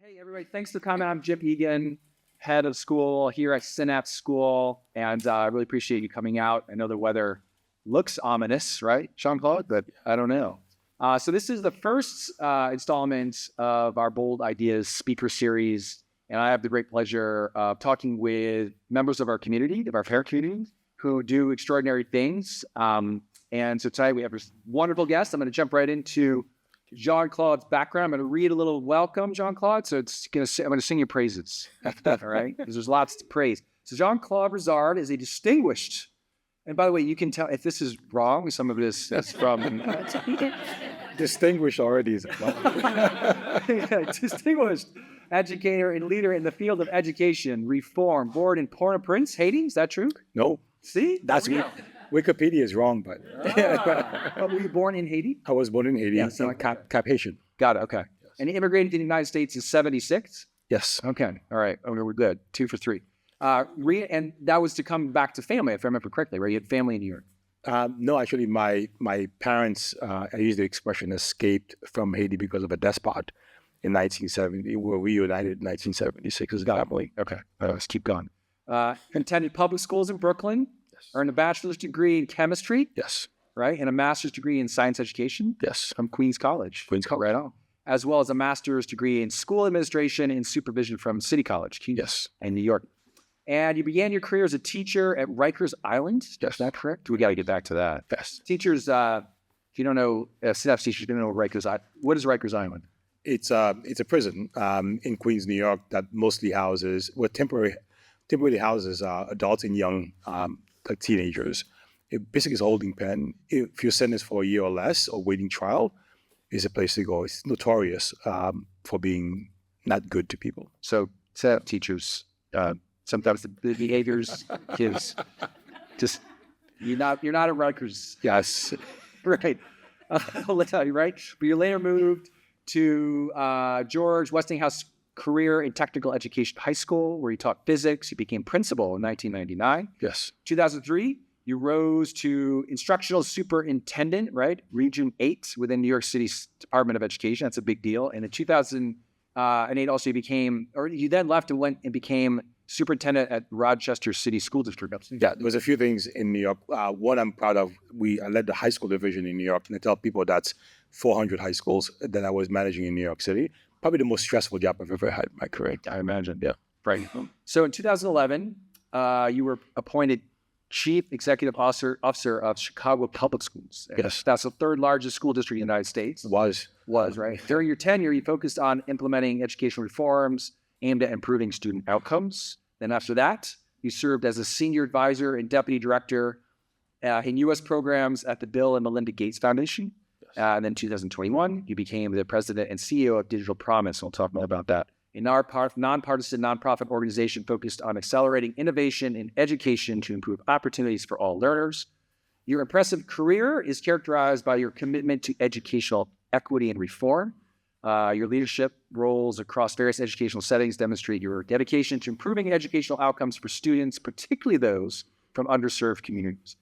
Hey, everybody. Thanks for coming. I'm Jim Egan, head of school here at Synapse School. And I really appreciate you coming out. I know the weather looks ominous, right, Jean-Claude? But I don't know. So this is the first installment of our Bold Ideas speaker series. And I have the great pleasure of talking with members of our community, of our parent community, who do extraordinary things. And so tonight we have this wonderful guest. I'm going to jump right into Jean-Claude's background. I'm going to read a little welcome, Jean-Claude. So I'm going to sing your praises. All right? Because there's lots to praise. So Jean-Claude Brizard is a distinguished, and by the way, you can tell if this is wrong, some of this is from... Distinguished already is distinguished educator and leader in the field of education, reform, born in Port-au-Prince, Haiti. Is that true? No. See? That's Wikipedia is wrong, but Were you born in Haiti? I was born in Haiti. Yeah, So Cap Haitian. Got it. Okay. Yes. And you immigrated to the United States in 76? Yes. Okay. All right. Okay, we're good. 2 for 3. And that was to come back to family, if I remember correctly, right? You had family in New York. No, actually, my parents, I use the expression, escaped from Haiti because of a despot in 1970. We were reunited in 1976 as a family. Okay. Let's keep going. Attended public schools in Brooklyn. Yes. Earned a bachelor's degree in chemistry. Yes. Right? And a master's degree in science education. Yes. From Queens College. Queens College. Right on. As well as a master's degree in school administration and supervision from City College. Yes. In New York. And you began your career as a teacher at Rikers Island. Yes. Is that correct? We got to get back to that. Yes. Teachers, if you don't know, Synapse teachers don't know Rikers Island. What is Rikers Island? It's a prison in Queens, New York that mostly houses, temporarily houses adults and young like teenagers. It basically is a holding pen. If you're sentenced for a year or less or waiting trial, is a place to go. It's notorious for being not good to people. So teachers, sometimes the behaviors gives just you're not at Rikers. Yes. Right. I'll tell you, right? But you later moved to George Westinghouse Career in Technical Education High School, where you taught physics. You became principal in 1999. Yes. 2003, you rose to instructional superintendent, right? Region 8 within New York City's Department of Education. That's a big deal. And in 2008, also you then left and went and became superintendent at Rochester City School District. Yeah, there was a few things in New York. One I'm proud of, I led the high school division in New York, and I tell people that's 400 high schools that I was managing in New York City. Probably the most stressful job I've ever had in my career. I imagine, yeah. Right. So in 2011, you were appointed Chief Executive Officer of Chicago Public Schools. Yes. That's the third largest school district in the United States. Was, right. During your tenure, you focused on implementing educational reforms aimed at improving student outcomes. Then after that, you served as a senior advisor and deputy director in U.S. programs at the Bill and Melinda Gates Foundation. And then 2021, you became the president and CEO of Digital Promise. We'll talk more about that. A nonpartisan nonprofit organization focused on accelerating innovation in education to improve opportunities for all learners. Your impressive career is characterized by your commitment to educational equity and reform. Your leadership roles across various educational settings demonstrate your dedication to improving educational outcomes for students, particularly those from underserved communities.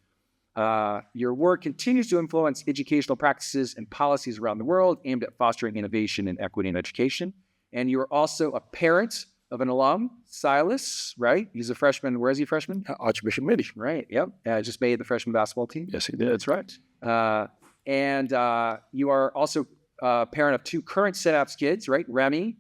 Your work continues to influence educational practices and policies around the world aimed at fostering innovation and equity in education. And you are also a parent of an alum, Silas, right? He's a freshman. Where is he a freshman? Archbishop Mitty. Right, yep. Just made the freshman basketball team. Yes, he did. That's right. And you are also a parent of 2 current Synapse kids, right? Remy,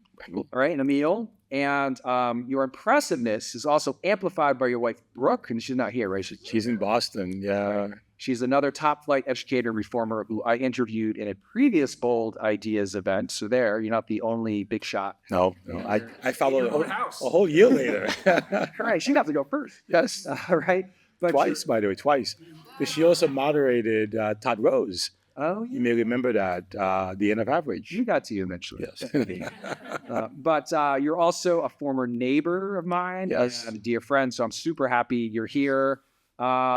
right, and Emil. And your impressiveness is also amplified by your wife, Brooke, and she's not here, right? She's in Boston, yeah. She's another top-flight educator and reformer who I interviewed in a previous Bold Ideas event. So you're not the only big shot. No. I followed a whole year later. All right, she'd have to go first. Yes. All right. But twice. But she also moderated Todd Rose. Oh, yeah. You may remember that, The End of Average. You got to you eventually. Yes. But you're also a former neighbor of mine. Yes. And a dear friend. So I'm super happy you're here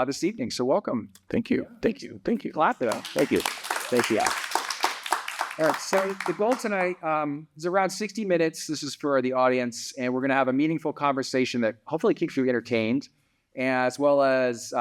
this evening. So welcome. Thank you. Thank you. Clap it up. Thank you. All right. So the goal tonight is around 60 minutes. This is for the audience. And we're going to have a meaningful conversation that hopefully keeps you entertained, as well as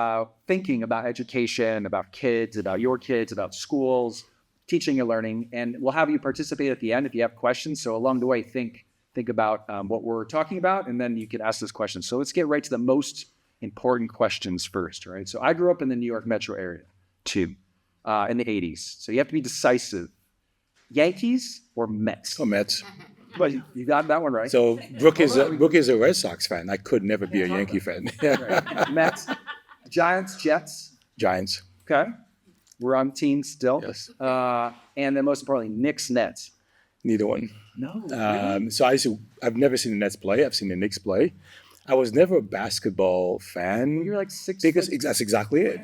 thinking about education, about kids, about your kids, about schools, teaching and learning. And we'll have you participate at the end if you have questions. So along the way, think think about what we're talking about, and then you can ask this question. So let's get right to the most important questions first, right? So I grew up in the New York metro area too, in the 80s. So you have to be decisive. Yankees or Mets? Oh, Mets. But you got that one right. So Brooke is a Red Sox fan. I could never be a Yankee fan. Right. Mets, Giants, Jets. Giants. Okay. We're on teams still. Yes. And then most importantly, Knicks, Nets. Neither one. No. Really? So I've never seen the Nets play. I've seen the Knicks play. I was never a basketball fan. You're like 6 because foot. that's exactly it.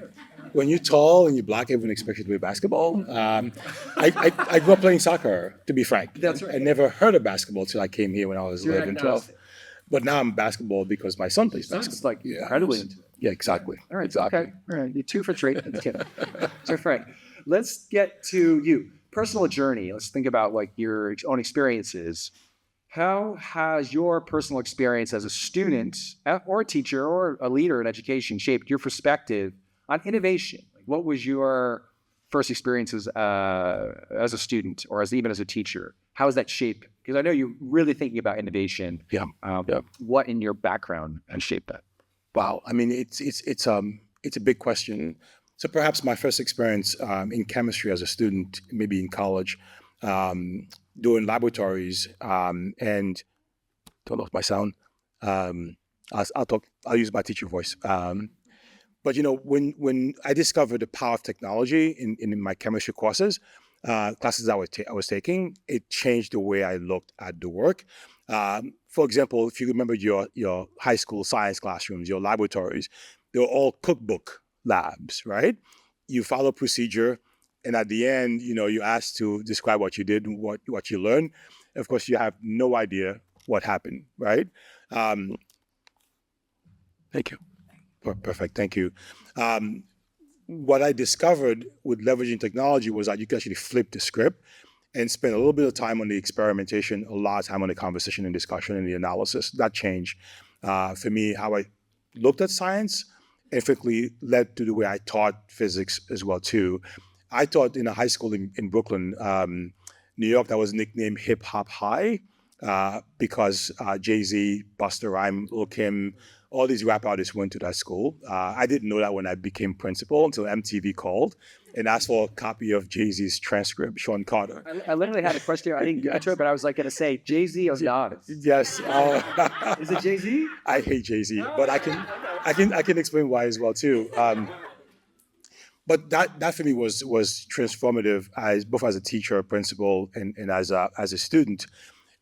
When you're tall and you're black, everyone expects you to play basketball. I grew up playing soccer, to be frank. That's right. I never heard of basketball till I came here when I was You're 11, 12. But now I'm basketball because my son plays basketball. It's like incredibly into it. Yeah, exactly. All right. Exactly. Okay. All right. You're 2 for 3. That's good. So Frank, let's get to you. Personal journey. Let's think about like your own experiences. How has your personal experience as a student or a teacher or a leader in education shaped your perspective on innovation? Like, what was your first experiences as a student or even as a teacher? How has that shaped? Because I know you're really thinking about innovation. Yeah. What in your background has shaped that? Wow. I mean, it's a big question. So perhaps my first experience in chemistry as a student, maybe in college, doing laboratories, and don't know my sound. I'll use my teacher voice. But when I discovered the power of technology in my chemistry classes I was taking, it changed the way I looked at the work. For example, if you remember your high school science classrooms, your laboratories, they were all cookbook labs, right? You follow procedure, and at the end, you're asked to describe what you did and what you learned. Of course, you have no idea what happened, right? Thank you. Perfect. Thank you. What I discovered with leveraging technology was that you can actually flip the script and spend a little bit of time on the experimentation, a lot of time on the conversation and discussion and the analysis. That changed for me how I looked at science, and frankly led to the way I taught physics as well too. I taught in a high school in Brooklyn, New York, that was nicknamed Hip Hop High because Jay-Z, Busta Rhymes, Lil Kim, all these rap artists went to that school. I didn't know that when I became principal until MTV called and asked for a copy of Jay-Z's transcript, Sean Carter. I literally had a question. I didn't get to it, but I was like going to say Jay-Z or not. Yes. Is it Jay-Z? I hate Jay-Z, but I can explain why as well too. But that for me was transformative both as a teacher, principal, and as a student.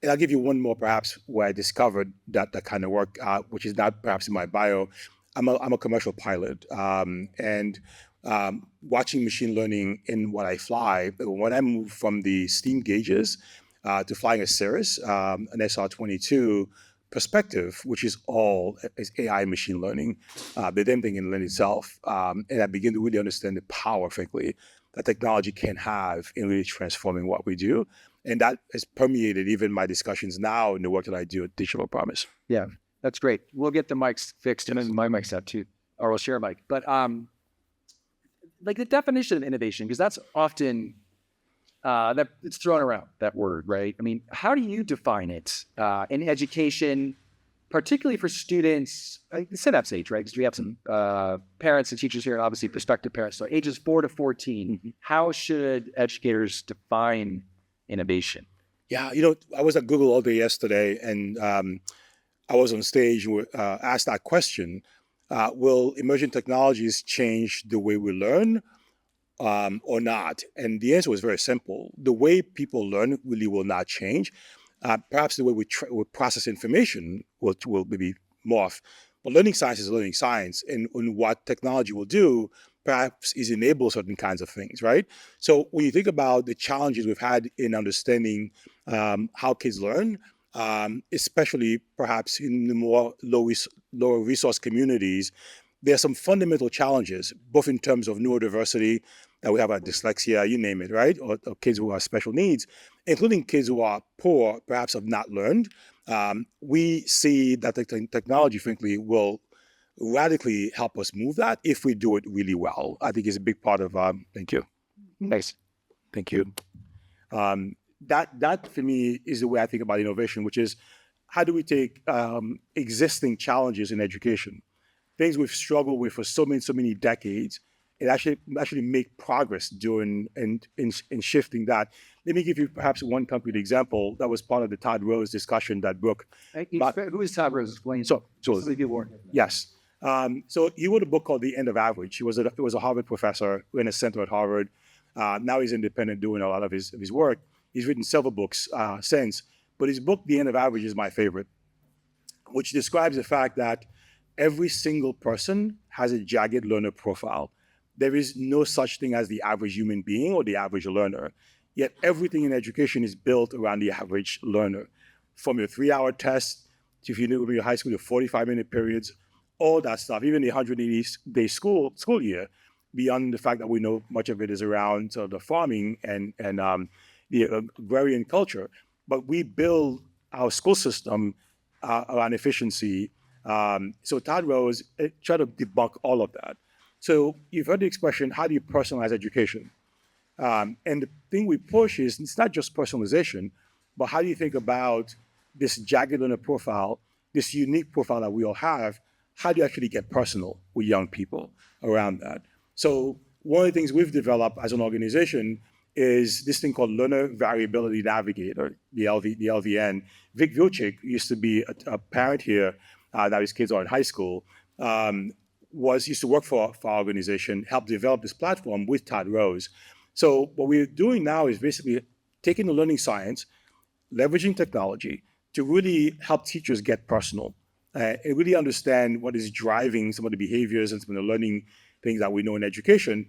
And I'll give you one more perhaps where I discovered that kind of work, which is not perhaps in my bio. I'm a commercial pilot, and watching machine learning in what I fly. When I moved from the steam gauges to flying a Cirrus, an SR-22 perspective, which is all is AI machine learning, the damn thing in itself, and I began to really understand the power, frankly, that technology can have in really transforming what we do. And that has permeated even my discussions now in the work that I do at Digital Promise. Yeah, that's great. We'll get the mics fixed and then my mic's out too, or we'll share a mic. But like the definition of innovation, because that's often that it's thrown around, that word, right? I mean, how do you define it in education, particularly for students, like the Synapse age, right? Because we have some parents and teachers here, and obviously prospective parents. So ages 4 to 14, how should educators define innovation? Yeah, I was at Google all day yesterday, and I was on stage and asked that question: will emerging technologies change the way we learn or not? And the answer was very simple. The way people learn really will not change. Perhaps the way we process information will maybe morph. But learning science is learning science, and what technology will do perhaps is enable certain kinds of things, right? So when you think about the challenges we've had in understanding how kids learn, especially perhaps in the more lower resource communities, there are some fundamental challenges, both in terms of neurodiversity, that we have dyslexia, you name it, right? Or kids who have special needs, including kids who are poor, perhaps have not learned. We see that the technology, frankly, will radically help us move that if we do it really well. I think it's a big part of, thank you. Nice. Thank you. That for me is the way I think about innovation, which is how do we take existing challenges in education, things we've struggled with for so many decades, and actually make progress during in shifting that. Let me give you perhaps one concrete example that was part of the Todd Rose discussion that Brooke. Who is Todd Rose? Explain. So Some people weren't. yes. So he wrote a book called The End of Average. He was a Harvard professor in a center at Harvard. Now he's independent, doing a lot of his work. He's written several books since, but his book, The End of Average, is my favorite, which describes the fact that every single person has a jagged learner profile. There is no such thing as the average human being or the average learner. Yet everything in education is built around the average learner. From your 3-hour test, to if you knew in your high school, your 45-minute periods, all that stuff, even the 180-day school year, beyond the fact that we know much of it is around the farming and the agrarian culture. But we build our school system around efficiency. So Todd Rose tried to debunk all of that. So you've heard the expression, how do you personalize education? And the thing we push is, it's not just personalization, but how do you think about this jagged learner profile, this unique profile that we all have? How do you actually get personal with young people around that? So one of the things we've developed as an organization is this thing called Learner Variability Navigator, the LVN. Vic Vilcek used to be a parent here, now his kids are in high school, used to work for our organization, helped develop this platform with Todd Rose. So what we're doing now is basically taking the learning science, leveraging technology to really help teachers get personal and really understand what is driving some of the behaviors and some of the learning things that we know in education.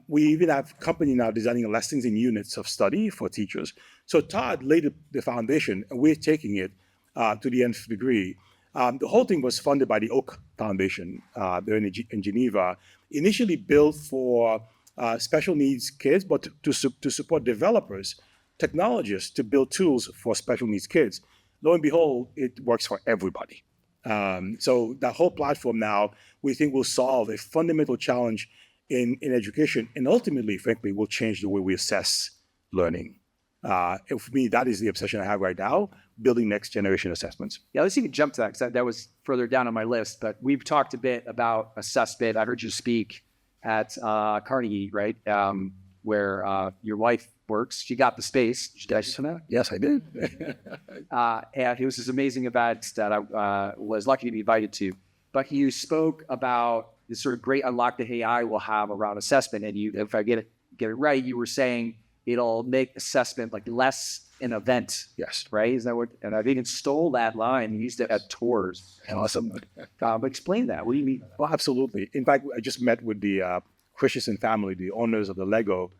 We even have a company now designing lessons in units of study for teachers. So Todd laid the foundation, and we're taking it to the nth degree. The whole thing was funded by the Oak Foundation there in Geneva, initially built for special needs kids, but to support developers, technologists, to build tools for special needs kids. Lo and behold, it works for everybody. So that whole platform now, we think will solve a fundamental challenge in education, and ultimately, frankly, will change the way we assess learning. And for me, that is the obsession I have right now, building next generation assessments. Yeah, let's even jump to that, because that was further down on my list. But we've talked a bit about assessment. I heard you speak at Carnegie, right, where your wife works. She got the space. Did I just know that? Yes, I did. And it was this amazing event that I was lucky to be invited to. But you spoke about this sort of great unlock that AI will have around assessment. And you, if I get it right, you were saying it'll make assessment like less an event. Yes. Right? Is that what? And I've even stole that line and used it at tours. Awesome. But explain that. What do you mean? Well, absolutely. In fact, I just met with the Christensen family, the owners of the Lego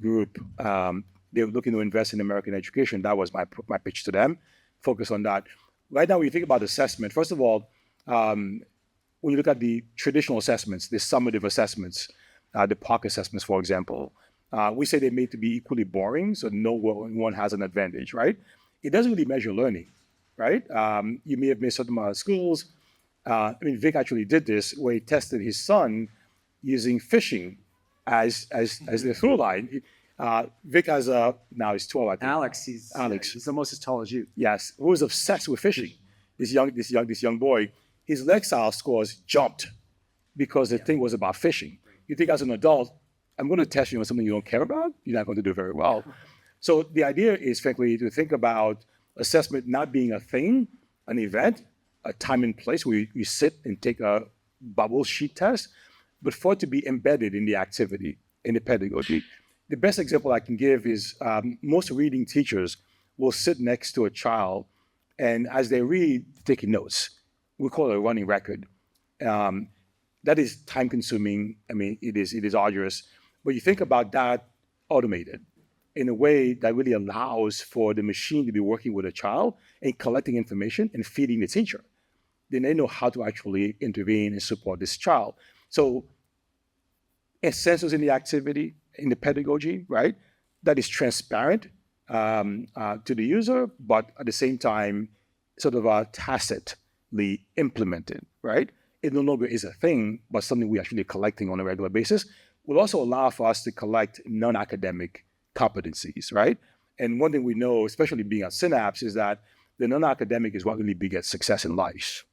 group. They were looking to invest in American education. That was my pitch to them. Focus on that. Right now, when you think about assessment, first of all, when you look at the traditional assessments, the summative assessments, the POC assessments, for example, we say they're made to be equally boring, so no one has an advantage, right? It doesn't really measure learning, right? You may have missed certain amount of schools. Vic actually did this, where he tested his son using fishing as the through line. Vic has now he's 12, I think. Alex, he's almost as tall as you. Yes, who was obsessed with fishing. This young boy. His Lexile scores jumped because the thing was about fishing. You think as an adult, I'm going to test you on something you don't care about, you're not going to do very well. So the idea is, frankly, to think about assessment not being a thing, an event, a time and place where you sit and take a bubble sheet test, but for it to be embedded in the activity, in the pedagogy. The best example I can give is most reading teachers will sit next to a child, and as they read, taking notes. We call it a running record. That is time consuming. It is arduous. But you think about that automated in a way that really allows for the machine to be working with a child and collecting information and feeding the teacher. Then they know how to actually intervene and support this child. So a sensors in the activity, in the pedagogy, right? That is transparent to the user, but at the same time, sort of tacitly implemented, right? It no longer is a thing, but something we're actually collecting on a regular basis. Will also allow for us to collect non-academic competencies, right? And one thing we know, especially being at Synapse, is that the non-academic is what really begets success in life.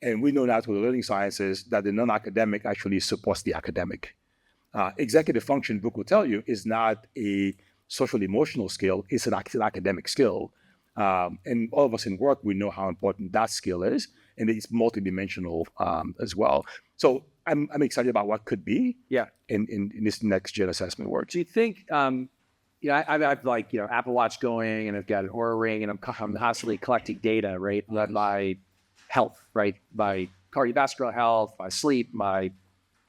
And we know now through the learning sciences that the non-academic actually supports the academic. Executive function, book will tell you, is not a social emotional skill, it's an academic skill. And all of us in work, we know how important that skill is, and it's multidimensional as well. So I'm excited about what could be in this next gen assessment work. Do you think, I've like, Apple Watch going, and I've got an Oura Ring, and I'm constantly collecting data, right? My health, right? My cardiovascular health, my sleep, my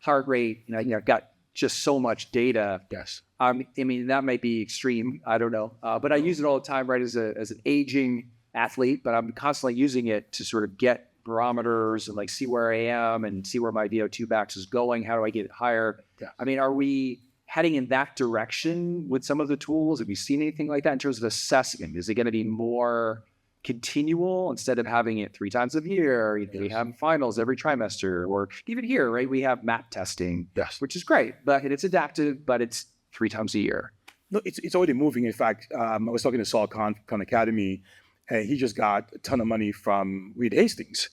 heart rate, I've got just so much data. Yes. I mean, that might be extreme. I don't know. But I use it all the time, right? As an aging athlete, but I'm constantly using it to sort of get barometers and like see where I am and see where my VO2 max is going. How do I get it higher? Yeah. I mean, are we heading in that direction with some of the tools? Have you seen anything like that in terms of assessment? Is it going to be more continual instead of having it 3 times a year? We have finals every trimester, or even here, right? We have map testing, which is great, but it's adaptive, but it's 3 times a year. No, it's already moving. In fact, I was talking to Saul Khan Academy, and he just got a ton of money from Reed Hastings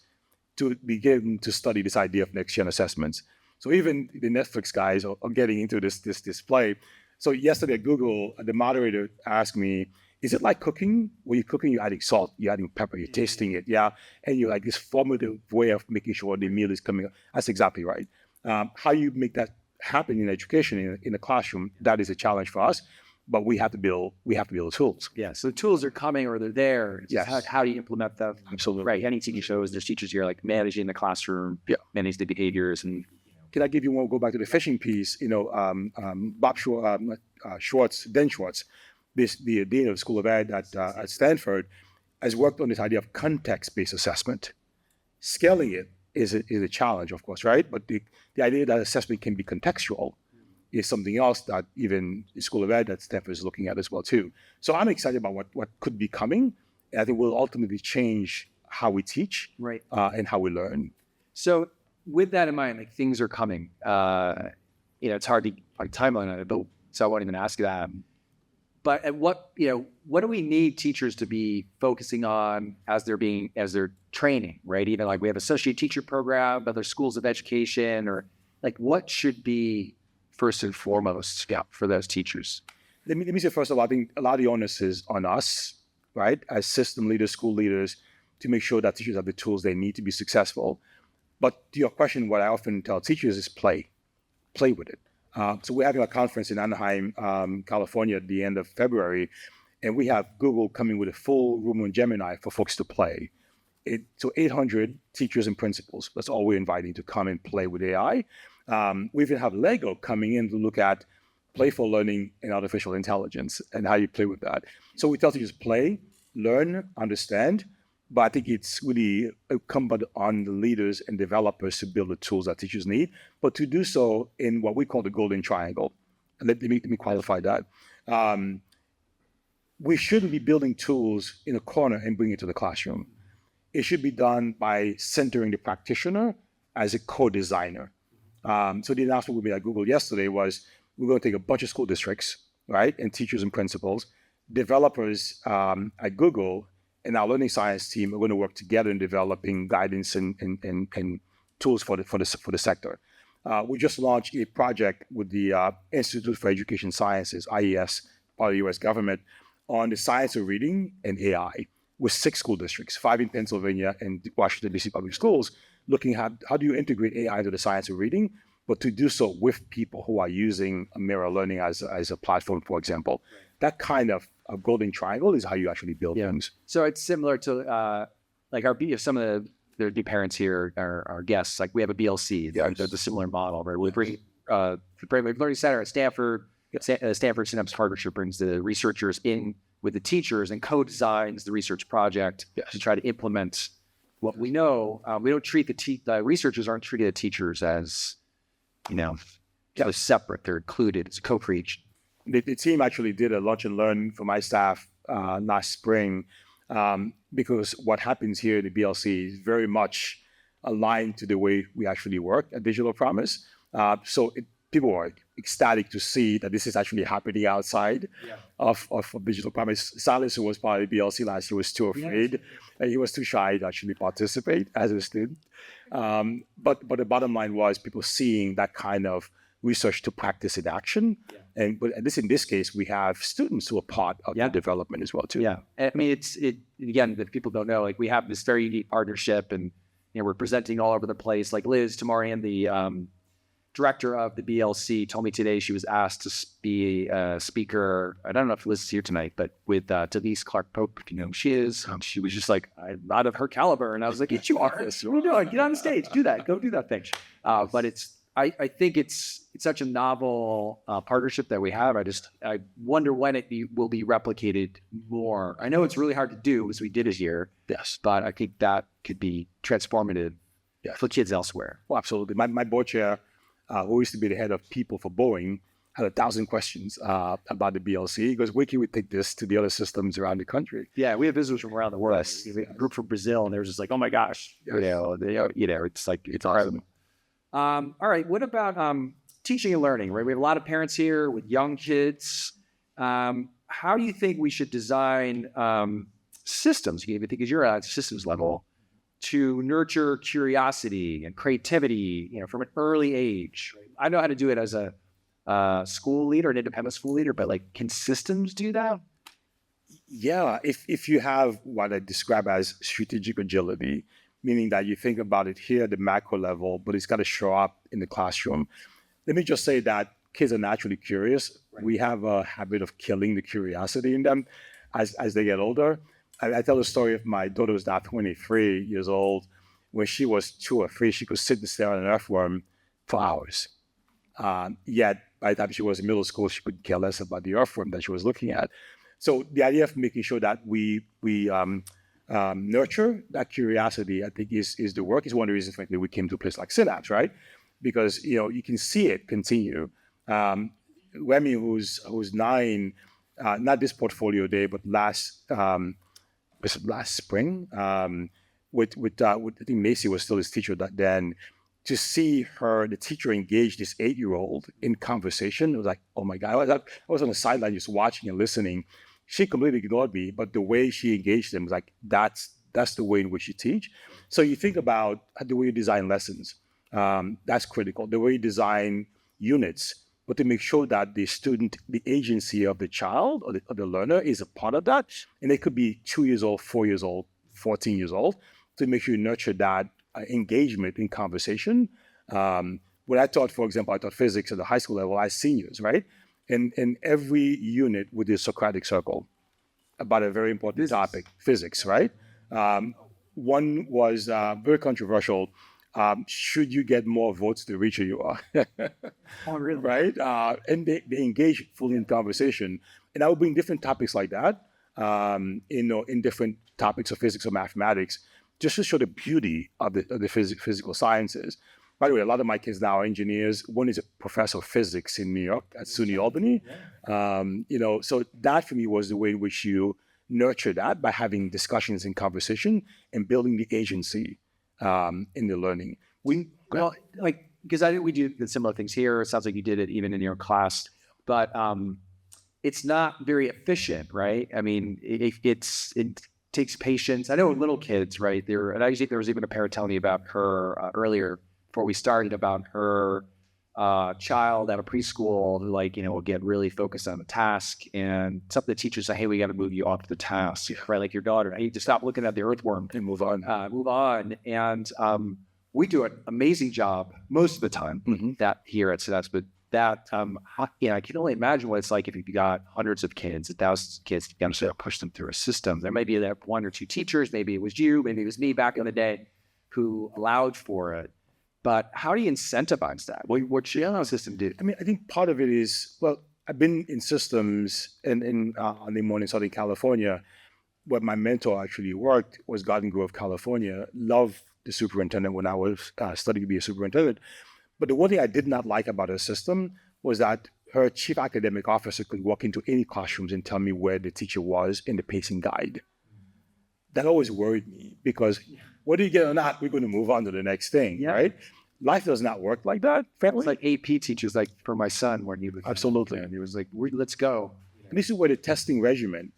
to begin to study this idea of next-gen assessments. So even the Netflix guys are getting into this display. So yesterday at Google, the moderator asked me, is it like cooking? When you're cooking, you're adding salt, you're adding pepper, you're tasting it, and you're like this formative way of making sure the meal is coming up. That's exactly right. How you make that happen in education, in the classroom, that is a challenge for us. But we have to build the tools. Yeah, so the tools are coming, or they're there. Yes. How do you implement them? Absolutely. Right. Any TV shows, there's teachers here like managing the classroom, manage the behaviors. And can I give you one? Go back to the fishing piece. Bob Schwartz, the dean of the School of Ed at Stanford, has worked on this idea of context-based assessment. Scaling it is a challenge, of course, right? But the idea that assessment can be contextual is something else that even the School of Ed at Stanford is looking at as well too. So I'm excited about what could be coming. And I think will ultimately change how we teach, right, and how we learn. So with that in mind, like things are coming. It's hard to like timeline on it, but so I won't even ask that. But at what do we need teachers to be focusing on as they're training, right? Even like we have associate teacher program, other schools of education, or like what should be first and foremost for those teachers? Let me say first of all, I think a lot of the onus is on us, right? As system leaders, school leaders, to make sure that teachers have the tools they need to be successful. But to your question, what I often tell teachers is play with it. So we're having a conference in Anaheim, California at the end of February, and we have Google coming with a full room on Gemini for folks to play. So 800 teachers and principals, that's all we're inviting to come and play with AI. We even have Lego coming in to look at playful learning and artificial intelligence and how you play with that. So we tell teachers play, learn, understand, but I think it's really incumbent on the leaders and developers to build the tools that teachers need, but to do so in what we call the golden triangle. And let me qualify that. We shouldn't be building tools in a corner and bringing it to the classroom. It should be done by centering the practitioner as a co-designer. So the announcement we made at Google yesterday was we're going to take a bunch of school districts, right, and teachers and principals, developers at Google, and our learning science team are going to work together in developing guidance and tools for the sector. We just launched a project with the Institute for Education Sciences, IES, part of the U.S. government, on the science of reading and AI with 6 school districts, 5 in Pennsylvania and Washington, D.C. public schools, looking at how do you integrate AI into the science of reading, but to do so with people who are using mirror learning as a platform, for example. That kind of a golden triangle is how you actually build things. So it's similar to like some of the parents here are guests. Like we have a BLC, the similar model, right? We bring the Brainwave Learning Center at Stanford. Stanford Synapse partnership brings the researchers in with the teachers and co-designs the research project to try to implement what we know. We don't treat the researchers aren't treated the teachers as separate. They're included. It's co-creation. The team actually did a lunch and learn for my staff last spring because what happens here at the BLC is very much aligned to the way we actually work at Digital Promise. So people were ecstatic to see that this is actually happening outside of digital primary. Silas, who was part of the BLC last year, was too afraid. He was too shy to actually participate as a student. But the bottom line was people seeing that kind of research to practice in action. But in this case, we have students who are part of the development as well too. Yeah, I mean, again, if people don't know, like we have this very unique partnership, and we're presenting all over the place. Like Liz Tamarian, the director of the BLC, told me today she was asked to be a speaker. I don't know if Liz is here tonight, but with Denise Clark Pope, if you know who she is. She was just like, I'm not of her caliber, and I was like, "Yes, you are. What are you doing? Get on the stage, do that, go do that thing." But I think it's such a novel partnership that we have. I wonder when it will be replicated more. I know it's really hard to do, as we did it here. Yes, but I think that could be transformative for kids elsewhere. Well, absolutely. My board chair, who used to be the head of people for Boeing, had 1,000 questions about the BLC. He goes, "Where can we take this to the other systems around the country?" Yeah, we have visitors from around the world. We have a group from Brazil, and they were just like, "Oh my gosh, it's like it's awesome." All right, what about teaching and learning? Right, we have a lot of parents here with young kids. How do you think we should design systems? You think as you're at systems level, to nurture curiosity and creativity, from an early age. I know how to do it as a school leader, an independent school leader, but like, can systems do that? Yeah, if you have what I describe as strategic agility, meaning that you think about it here at the macro level, but it's got to show up in the classroom. Let me just say that kids are naturally curious. Right. We have a habit of killing the curiosity in them as they get older. I tell the story of my daughter who's now 23 years old. When she was 2 or 3, she could sit and stare at an earthworm for hours. Yet, by the time she was in middle school, she could care less about the earthworm that she was looking at. So the idea of making sure that we nurture that curiosity, I think, is the work. Is one of the reasons, frankly, we came to a place like Synapse, right? Because you can see it continue. Remy, who's 9, not this portfolio day, but last spring, with I think Macy was still his teacher then. To see the teacher engage this 8-year-old in conversation, it was like, oh my God! I was on the sideline just watching and listening. She completely ignored me, but the way she engaged them was like, that's the way in which you teach. So you think about the way you design lessons. That's critical. The way you design units, but to make sure that the student, the agency of the child or the learner is a part of that. And they could be 2 years old, 4 years old, 14 years old, to make sure you nurture that engagement in conversation. When I taught, for example, I taught physics at the high school level as seniors, right? In every unit with the Socratic circle about a very important topic, physics, right? One was very controversial. Should you get more votes the richer you are? Oh, really? Right? And they engage fully in conversation. And I would bring different topics like that, in different topics of physics or mathematics, just to show the beauty of the physical sciences. By the way, a lot of my kids now are engineers. One is a professor of physics in New York at SUNY Albany. So that for me was the way in which you nurture that, by having discussions and conversation and building the agency in the learning. Because I think we do the similar things here. It sounds like you did it even in your class, but it's not very efficient, right? I mean, it takes patience. I know little kids, right? There was even a parent telling me about her earlier before we started, about her child at a preschool who will get really focused on the task, and some of the teachers say, "Hey, we got to move you off the task," right? Like your daughter, I need to stop looking at the earthworm and move on. And we do an amazing job most of the time that here at Synapse, but that I can only imagine what it's like if you've got hundreds of kids, thousands of kids. You got to push them through a system. There may be that 1 or 2 teachers, maybe it was you, maybe it was me back in the day, who allowed for it. But how do you incentivize that? What should the system do? I mean, I think part of it is, I've been in systems on the morning in Southern California, where my mentor actually worked, was Garden Grove, California. Loved the superintendent when I was studying to be a superintendent. But the one thing I did not like about her system was that her chief academic officer could walk into any classrooms and tell me where the teacher was in the pacing guide. That always worried me, because whether you get or not, we're going to move on to the next thing, right? Life does not work like that, It's frankly. like AP teachers, like for my son when he was Absolutely. and he was like, let's go. And this is where the testing regimen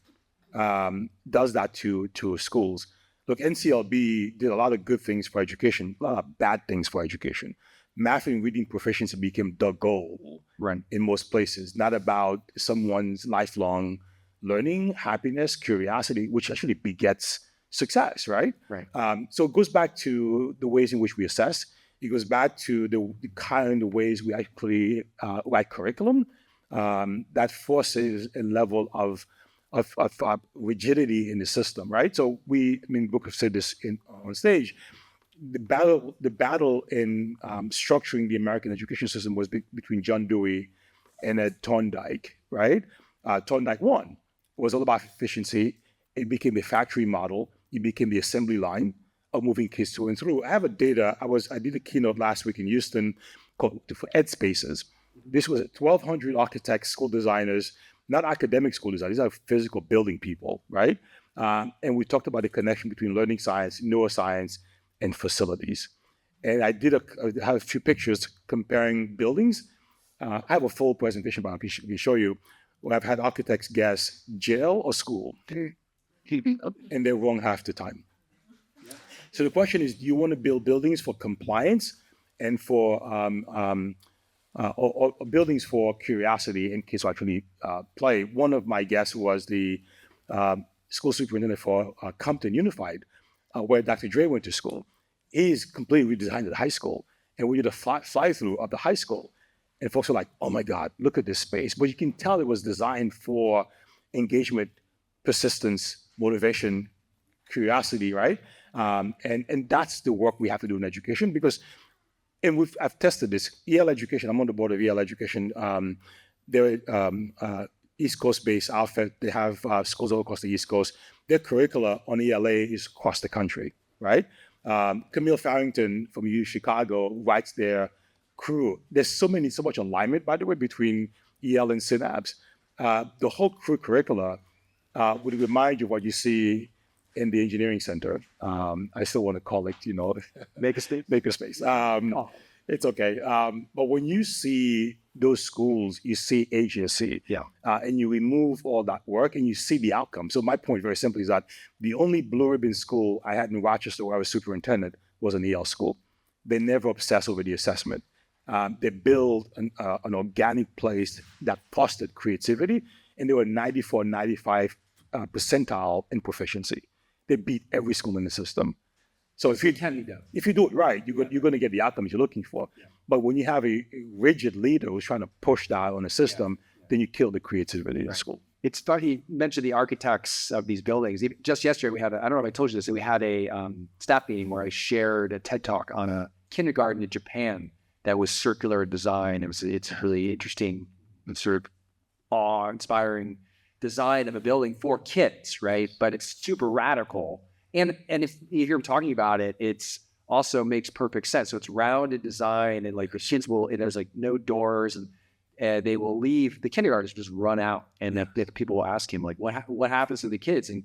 does that to schools. Look, NCLB did a lot of good things for education, a lot of bad things for education. Math and reading proficiency became the goal Right. in most places, not about someone's lifelong learning, happiness, curiosity, which actually begets success, right? Right. So it goes back to the ways in which we assess. It goes back to the kind of ways we actually write curriculum that forces a level of rigidity in the system, right? So Book have said this on stage. The battle in structuring the American education system was between John Dewey and Ed Thorndike, right? Thorndike won. It was all about efficiency. It became a factory model. It became the assembly line of moving kids through and through. I have a data. I did a keynote last week in Houston for Ed Spaces. This was 1,200 architects, school designers, not academic school designers. These are physical building people, right? And we talked about the connection between learning science, neuroscience, and facilities. And I have a few pictures comparing buildings. I have a full presentation, but I can show you, where I've had architects guess jail or school, and they're wrong half the time. So the question is, do you want to build buildings for compliance and for or buildings for curiosity in kids who actually play? One of my guests was the school superintendent for Compton Unified, where Dr. Dre went to school. He's completely redesigned the high school, and we did a fly-through of the high school, and folks were like, "Oh my God, look at this space!" But you can tell it was designed for engagement, persistence, motivation, curiosity, right? And that's the work we have to do in education because, and I've tested this. EL Education, I'm on the board of EL Education. They're East Coast-based outfit. They have schools all across the East Coast. Their curricula on ELA is across the country, right? Camille Farrington from U Chicago writes their crew. There's so much alignment, by the way, between EL and Synapse. The whole crew curricula would remind you of what you see in the engineering center. I still want to call it, makerspace. It's okay. But when you see those schools, you see HSC, and you remove all that work and you see the outcome. So my point very simply is that the only blue ribbon school I had in Rochester where I was superintendent was an EL school. They never obsess over the assessment. They built an organic place that fostered creativity, and they were 94, 95 percentile in proficiency. They beat every school in the system. So if you do it right, you're going to get the outcomes you're looking for. Yeah. But when you have a rigid leader who's trying to push that on a system, then you kill the creativity in school. It's funny you mentioned the architects of these buildings. Just yesterday, we had I don't know if I told you this, we had a staff meeting where I shared a TED Talk on a kindergarten in Japan that was circular design. It's really interesting and sort of awe-inspiring design of a building for kids, right? But it's super radical. And if you hear them talking about it, it's also makes perfect sense. So it's rounded design, and like the kids there's like no doors, and they will leave. The kindergartners just run out, and if people will ask him like, what happens to the kids? And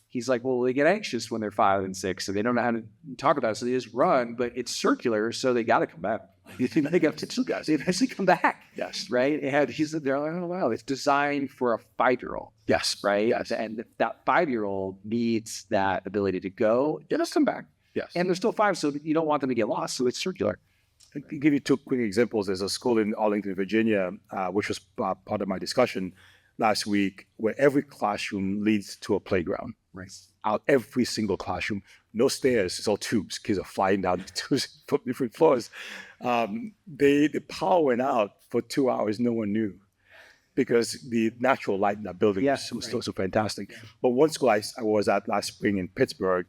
he's like, well, they get anxious when they're 5 and 6, so they don't know how to talk about it, so they just run. But it's circular, so they got to come back. They eventually come back. Yes. Right? They're like, oh, wow, it's designed for a 5-year-old. Yes. Right? Yes. And that 5-year-old needs that ability to go, just come back. Yes. And they're still 5, so you don't want them to get lost, so it's circular. I can give you 2 quick examples. There's a school in Arlington, Virginia, which was part of my discussion last week, where every classroom leads to a playground. Right. Out every single classroom, no stairs, it's all tubes. Kids are flying down from different floors. The power went out for 2 hours. No one knew because the natural light in that building was so fantastic. Yeah. But one school I was at last spring in Pittsburgh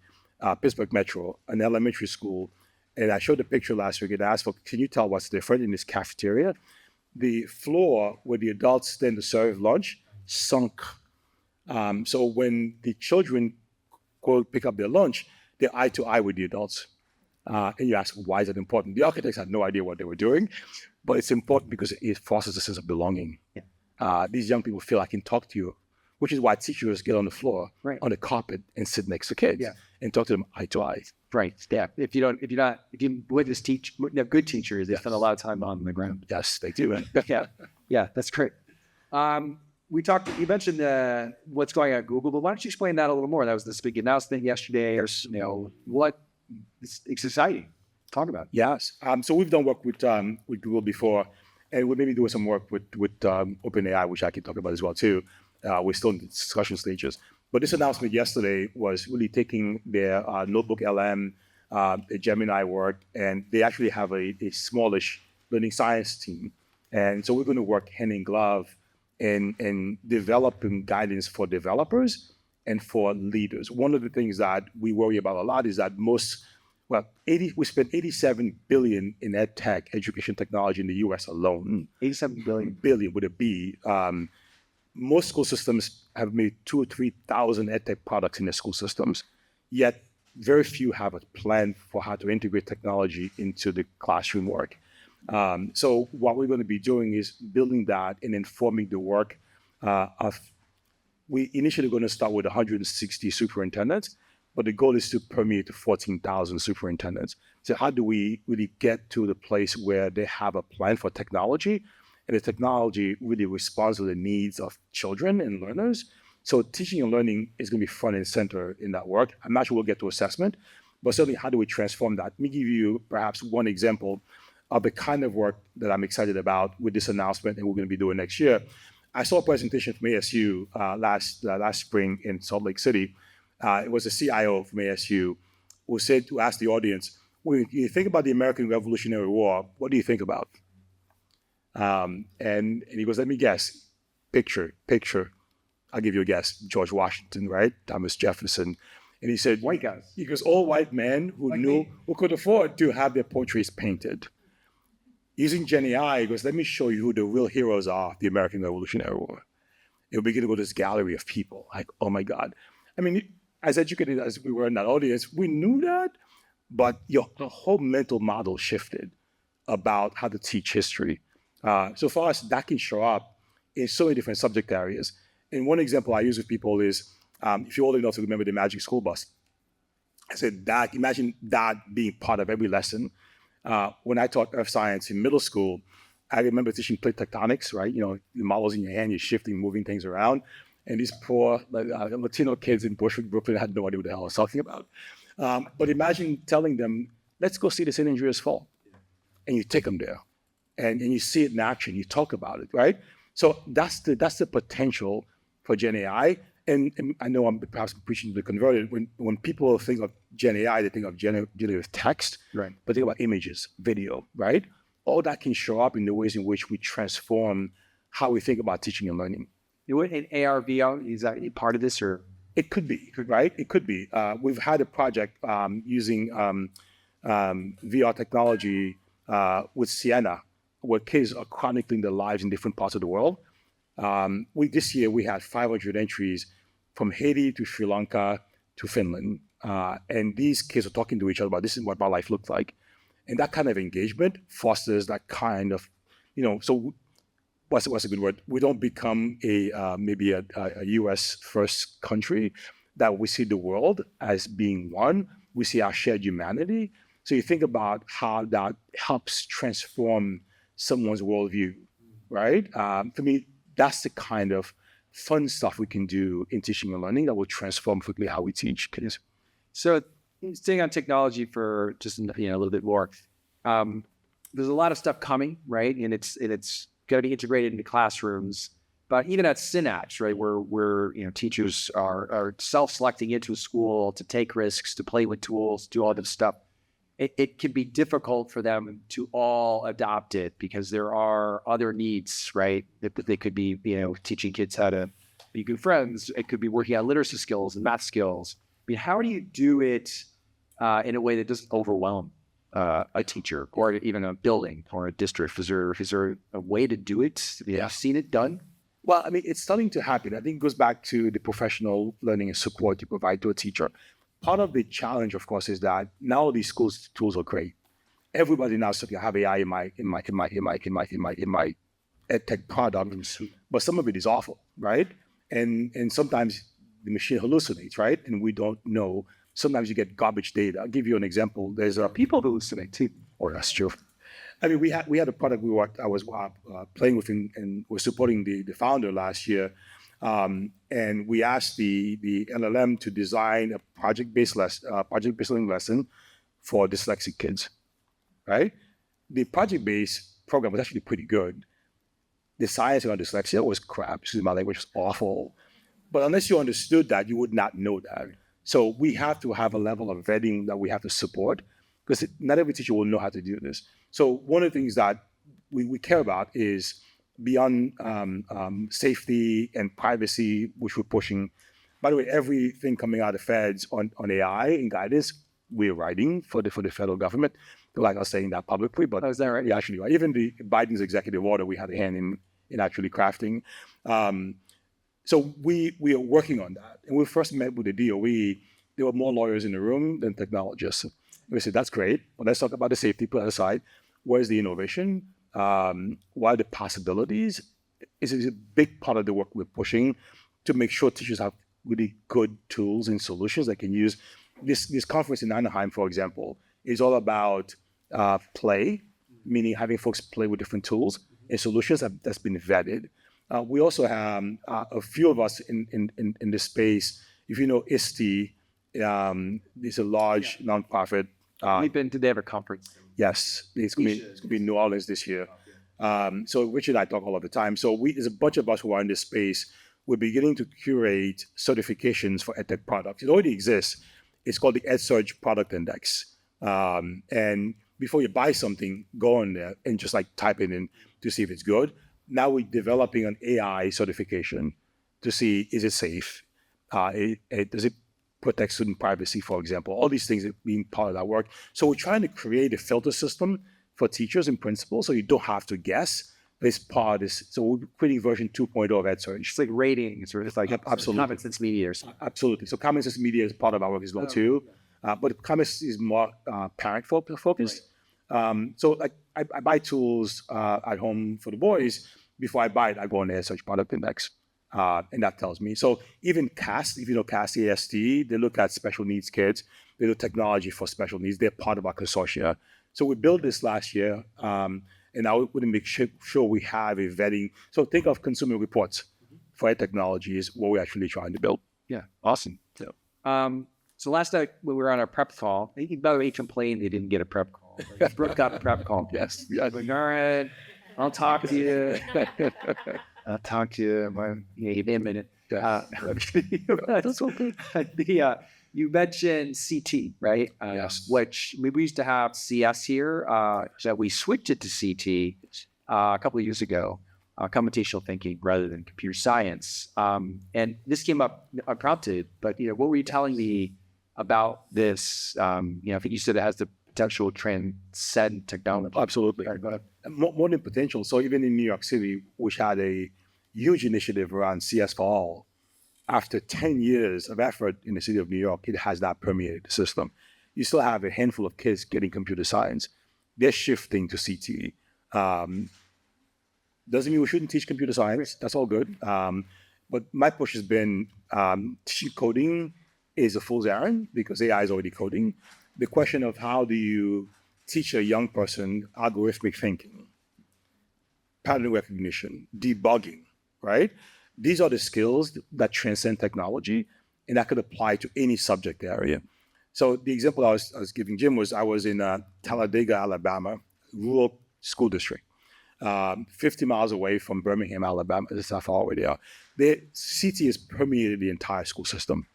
Metro, an elementary school, and I showed the picture last week and I asked, can you tell what's different in this cafeteria? The floor where the adults stand to serve lunch sunk. So when the children go pick up their lunch, they're eye to eye with the adults. And you ask, why is it important? The architects had no idea what they were doing, but it's important because it fosters a sense of belonging. Yeah. These young people feel I can talk to you which is why teachers get on the floor, Right. on the carpet, and sit next to kids and talk to them eye to eye. Right. Yeah. If you witness good teachers, they spend a lot of time on the ground. Yes, they do. Yeah. Yeah. That's great. You mentioned what's going on at Google, but why don't you explain that a little more? That was this big announcement yesterday, or what? It's exciting. Talk about it. Yes. So we've done work with Google before, and we're maybe doing some work with OpenAI, which I can talk about as well too. We're still in the discussion stages. But this announcement yesterday was really taking their Notebook LM, the Gemini work, and they actually have a smallish learning science team. And so we're going to work hand in glove in developing guidance for developers and for leaders. One of the things that we worry about a lot is that we spend $87 billion in ed tech, education technology in the US alone. 87 billion. Billion with a B. Most school systems have made 2,000 or 3,000 ed tech products in their school systems, yet very few have a plan for how to integrate technology into the classroom work. So what we're going to be doing is building that and informing the work we initially going to start with 160 superintendents, but the goal is to permeate to 14,000 superintendents. So how do we really get to the place where they have a plan for technology, and the technology really responds to the needs of children and learners? So teaching and learning is going to be front and center in that work. I'm not sure we'll get to assessment, but certainly how do we transform that? Let me give you perhaps one example of the kind of work that I'm excited about with this announcement and we're going to be doing next year. I saw a presentation from ASU last spring in Salt Lake City. It was a CIO from ASU who asked the audience, when you think about the American Revolutionary War, what do you think about? And he goes, let me guess. Picture. I'll give you a guess. George Washington, right? Thomas Jefferson. And he said, White guys. He goes, all white men who could afford to have their portraits painted. Using Gen AI, he goes, let me show you who the real heroes are of the American Revolutionary War. You'll begin to go to this gallery of people, like, oh my God. I mean, as educated as we were in that audience, we knew that, but the whole mental model shifted about how to teach history. So for us, that can show up in so many different subject areas. And one example I use with people is, if you're old enough to remember the Magic School Bus, I said, imagine that being part of every lesson. When I taught earth science in middle school, I remember teaching plate tectonics, right? The models in your hand, you're shifting, moving things around. And these poor Latino kids in Bushwick, Brooklyn had no idea what the hell I was talking about. But imagine telling them, let's go see the St. Andreas Fault. And you take them there. And you see it in action, you talk about it, right? So that's the potential for Gen AI. And I know I'm perhaps preaching to the converted. When people think of Gen AI, they think of generative text, right? But think about images, video, right? All that can show up in the ways in which we transform how we think about teaching and learning. In AR, VR, is that part of this, or? It could be, right? It could be. We've had a project using VR technology with Sienna, where kids are chronicling their lives in different parts of the world. This year, we had 500 entries from Haiti to Sri Lanka to Finland. And these kids are talking to each other about, this is what my life looked like. And that kind of engagement fosters that kind of, so what's a good word? We don't become maybe a US first country, that we see the world as being one. We see our shared humanity. So you think about how that helps transform someone's worldview, right? For me, that's the kind of fun stuff we can do in teaching and learning that will transform quickly how we teach kids. So staying on technology for just a little bit more, there's a lot of stuff coming, right? And it's going to be integrated into classrooms. But even at Synapse, right, where teachers are self-selecting into a school to take risks, to play with tools, do all this stuff, it can be difficult for them to all adopt it because there are other needs, right? They could be, teaching kids how to be good friends. It could be working on literacy skills and math skills. I mean, how do you do it in a way that doesn't overwhelm a teacher or even a building or a district? Is there a way to do it? Have you seen it done? Well, I mean, it's starting to happen. I think it goes back to the professional learning and support you provide to a teacher. Part of the challenge, of course, is that now these schools tools are great. Everybody now says, I have AI in my ed tech product, but some of it is awful, right? And sometimes the machine hallucinates, right? And we don't know. Sometimes you get garbage data. I'll give you an example. There's people hallucinate too. Oh, that's true. I mean, we had a product I was playing with, and we're supporting the founder last year, and we asked the LLM to design a project-based learning lesson for dyslexic kids, right? The project-based program was actually pretty good. The science around dyslexia was crap. Excuse my language, was awful. But unless you understood that, you would not know that. So we have to have a level of vetting that we have to support, because not every teacher will know how to do this. So one of the things that we care about is beyond safety and privacy, which we're pushing. By the way, everything coming out of the feds on AI and guidance, we're writing for the federal government. Like I was saying that publicly, but is that right? Yeah, actually, even the Biden's executive order, we had a hand in actually crafting. So we are working on that. And when we first met with the DOE, there were more lawyers in the room than technologists. And we said, that's great, but let's talk about the safety, put that aside. Where's the innovation? What are the possibilities? Is a big part of the work we're pushing to make sure teachers have really good tools and solutions they can use. This conference in Anaheim, for example, is all about play, meaning having folks play with different tools and solutions that's been vetted. We also have a few of us in this space. If you know ISTE, it's a large nonprofit. We've been to their conference. Yes, it's going to be in New Orleans this year. So Richard and I talk all of the time. So there's a bunch of us who are in this space. We're beginning to curate certifications for EdTech products. It already exists. It's called the EdSurge Product Index. And before you buy something, go on there and just like type it in to see if it's good. Now we're developing an AI certification to see, is it safe? Does it protect student privacy, for example? All these things are being part of that work. So we're trying to create a filter system for teachers and principals so you don't have to guess. But it's part of this. So we're creating version 2.0 of EdSurge. It's like ratings, or it's like Absolutely. common sense media or something. Absolutely. So common sense media is part of our work as well too. But common sense is more parent focused. Right. So I buy tools at home for the boys. Before I buy it, I go on the EdSurge Product Index. And that tells me. So even CAST, if you know CAST, ASD, they look at special needs kids. They do technology for special needs. They're part of our consortia. So we built this last year, and now we want to make sure we have a vetting. So think of consumer reports for ed technology is what we're actually trying to build. Yeah, awesome. So last night when we were on our prep call, by the way, he complained they didn't get a prep call. Brooke got a prep call. Yes. I was like, all right, I'll talk to you. I'll talk to you. Give me a minute. That's okay. You mentioned CT, right? Yes. Which we used to have CS here. So we switched it to CT a couple of years ago, computational thinking rather than computer science. And this came up unprompted, but what were you telling me about this? I think you said it has the potential to transcend technology. Absolutely. Right, go ahead. More than potential. So even in New York City, which had a huge initiative around CS for all, after 10 years of effort in the city of New York, it has not permeated the system. You still have a handful of kids getting computer science. They're shifting to CT. Doesn't mean we shouldn't teach computer science. That's all good. But my push has been teaching coding is a fool's errand because AI is already coding. The question of how do you teach a young person algorithmic thinking, pattern recognition, debugging, right? These are the skills that transcend technology, and that could apply to any subject area. So the example I was giving Jim was I was in Talladega, Alabama, rural school district, 50 miles away from Birmingham, Alabama. That's how far away they are. The CT has permeated the entire school system.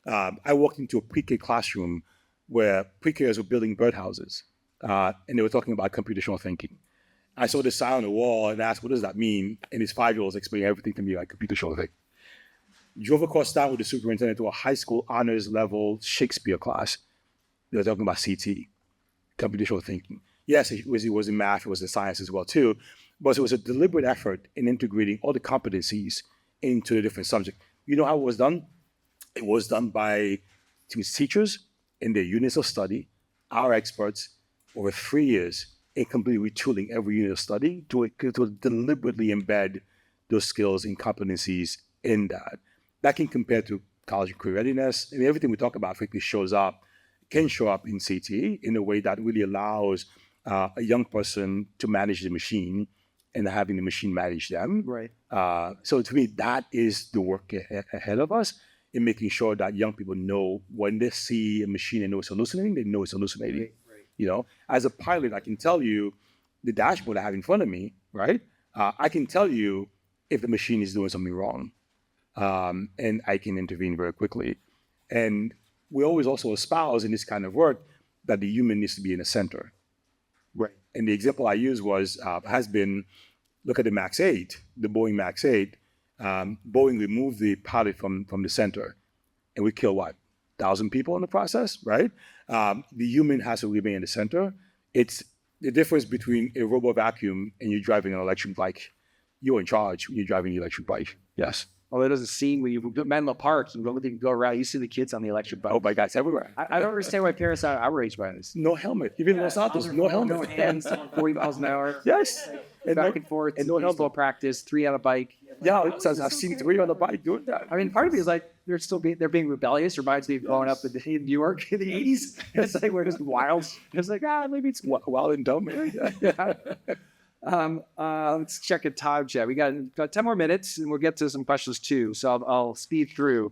I walked into a pre-K classroom where pre-Kers were building birdhouses, and they were talking about computational thinking. I saw this sign on the wall and asked, what does that mean? And his 5-year-olds explained everything to me like computational thinking. Drove across town with the superintendent to a high school honors level Shakespeare class. They were talking about CT, computational thinking. Yes, it was in math, it was in science as well too, but it was a deliberate effort in integrating all the competencies into the different subjects. You know how it was done? It was done by teachers in their units of study, our experts, over 3 years, and completely retooling every unit of study to deliberately embed those skills and competencies in that. That can compare to college and career readiness. I mean, everything we talk about frankly can show up in CT in a way that really allows a young person to manage the machine and having the machine manage them. Right. So to me, that is the work ahead of us in making sure that young people know when they see a machine and know it's hallucinating, they know it's hallucinating. Right. You know, as a pilot, I can tell you the dashboard I have in front of me, right? I can tell you if the machine is doing something wrong, and I can intervene very quickly. And we always also espouse in this kind of work that the human needs to be in the center. Right. And the example I use has been, look at the Max 8, the Boeing Max 8. Boeing removed the pilot from the center, and we kill what? 1,000 people in the process, right? The human has to remain in the center. It's the difference between a robo vacuum and you driving an electric bike. You're in charge when you're driving the electric bike. Yes. Oh, there's a scene where you put Menlo Park, you go around, you see the kids on the electric bike. Oh my God, it's everywhere. I don't understand why parents are outraged by this. No helmet. Even in Los Santos, no helmet. No hands, 40 miles an hour. Yes. And Back and forth. And no helmet. Baseball practice, 3 on a bike. Yeah, it says I've seen 3 on the bike doing that. I mean, part of me is like, they're being rebellious. Reminds me of growing up in New York in the 80s. It's like, we're just wild. It's like, maybe it's Wild and dumb. yeah. Let's check a time chat. We got 10 more minutes and we'll get to some questions too. So I'll speed through.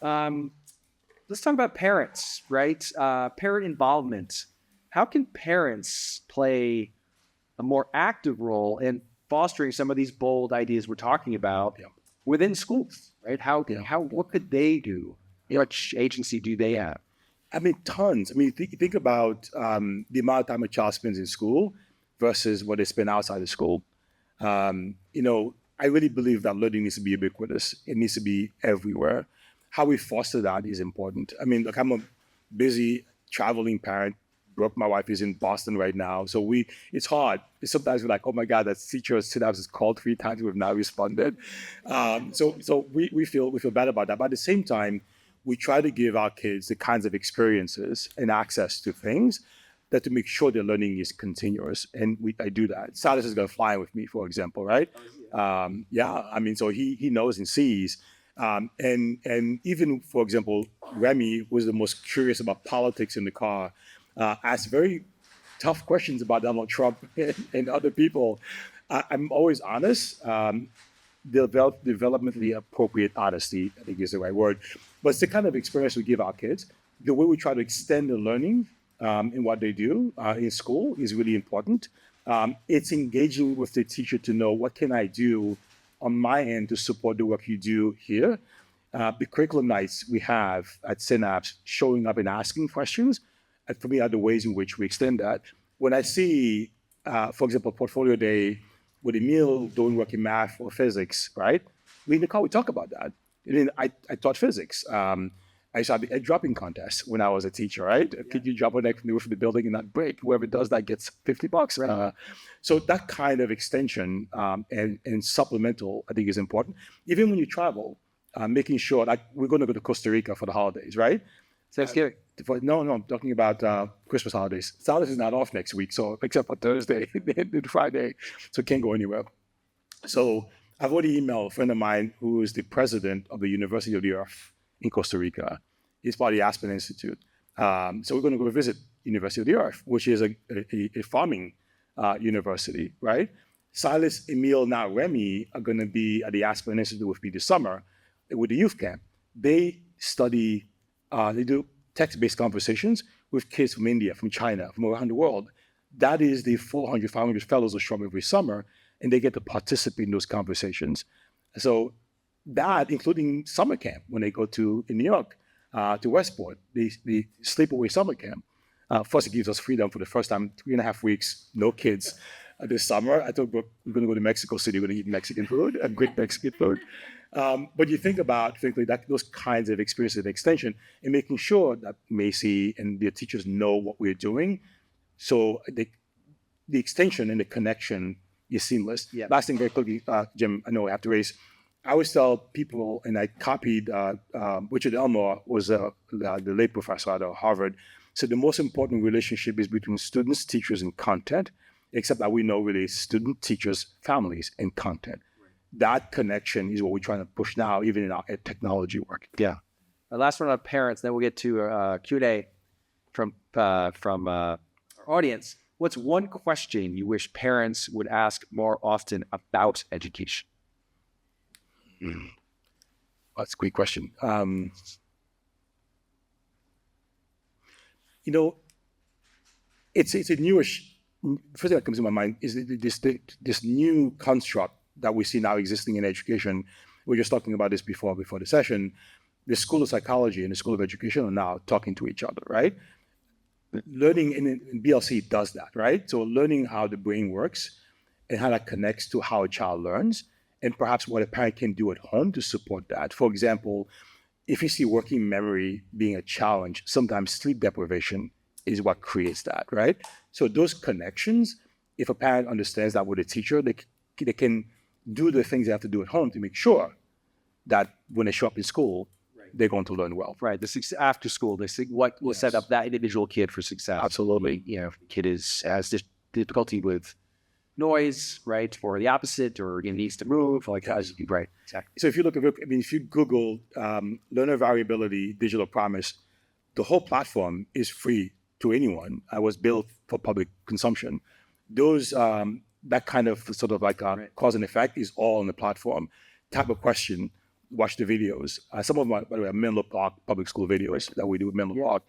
Let's talk about parents, right? Parent involvement. How can parents play a more active role in fostering some of these bold ideas we're talking about within schools, right? What could they do? Which agency do they have? I mean, tons. I mean, think about the amount of time a child spends in school versus what they spend outside of school. I really believe that learning needs to be ubiquitous. It needs to be everywhere. How we foster that is important. I mean, look, I'm a busy traveling parent. My wife is in Boston right now, so it's hard. Sometimes we're like, oh my God, that teacher at Synapse has called 3 times. We've not responded. So we feel bad about that. But at the same time, we try to give our kids the kinds of experiences and access to things that to make sure their learning is continuous. And I do that. Silas is going to fly with me, for example, right? I mean, so he knows and sees. And even, for example, Remy was the most curious about politics in the car, asked very tough questions about Donald Trump and other people. I'm always honest. Developmentally appropriate honesty, I think is the right word. But it's the kind of experience we give our kids. The way we try to extend the learning in what they do in school is really important. It's engaging with the teacher to know what can I do on my end to support the work you do here. The curriculum nights we have at Synapse, showing up and asking questions, for me, are the ways in which we extend that. When I see, for example, portfolio day with Emil doing work in math or physics, right? In the car, we talk about that. I mean, I taught physics. I used to have the egg dropping contest when I was a teacher, right? Yeah. Could you drop an egg from the roof of the building and not break? Whoever does that gets $50. Right. So that kind of extension and supplemental, I think, is important. Even when you travel, making sure, like we're going to go to Costa Rica for the holidays, right? Thanksgiving. No, I'm talking about Christmas holidays. Silas is not off next week, so except for Thursday and Friday, so can't go anywhere. So I've already emailed a friend of mine who is the president of the University of the Earth in Costa Rica. He's part of the Aspen Institute. So we're going to go visit University of the Earth, which is a farming university, right? Silas, Emil, now Remy are going to be at the Aspen Institute with me this summer with the youth camp. They study, they do text-based conversations with kids from India, from China, from around the world. That is the 400, 500 fellows who show up every summer, and they get to participate in those conversations. So that, including summer camp, when they go in New York, to Westport, the sleepaway summer camp. First, it gives us freedom for the first time, 3.5 weeks, no kids. This summer, I thought we're going to go to Mexico City, we're going to eat Mexican food, great Mexican food. But you think about, frankly, that those kinds of experiences of extension and making sure that Macy and their teachers know what we're doing. So the extension and the connection is seamless. Yeah. Last thing very quickly, Jim, I know I have to raise. I always tell people, and I copied Richard Elmore, was the late professor at Harvard. So the most important relationship is between students, teachers, and content, except that we know really student, teachers, families, and content. that connection is what we're trying to push now, even in our technology work. Yeah. The last one on parents, then we'll get to Q&A from our audience. What's one question you wish parents would ask more often about education? That's a great question. It's a newish. First thing that comes to my mind is this new construct that we see now existing in education. We were just talking about this before the session. The School of Psychology and the School of Education are now talking to each other, right? Learning in BLC does that, right? So learning how the brain works and how that connects to how a child learns, and perhaps what a parent can do at home to support that. For example, if you see working memory being a challenge, sometimes sleep deprivation is what creates that, right? So those connections, if a parent understands that with a teacher, they can do the things they have to do at home to make sure that when they show up in school, they're going to learn well. Right. After school, what will set up that individual kid for success. Absolutely. If the kid has this difficulty with noise, right, or the opposite, or needs to move, right, exactly. So if you if you Google learner variability, digital promise, the whole platform is free to anyone. I was built for public consumption. Those that kind of sort of cause and effect is all on the platform. Type of question, watch the videos. Some of them, by the way, are Menlo Park public school videos that we do with Menlo Park.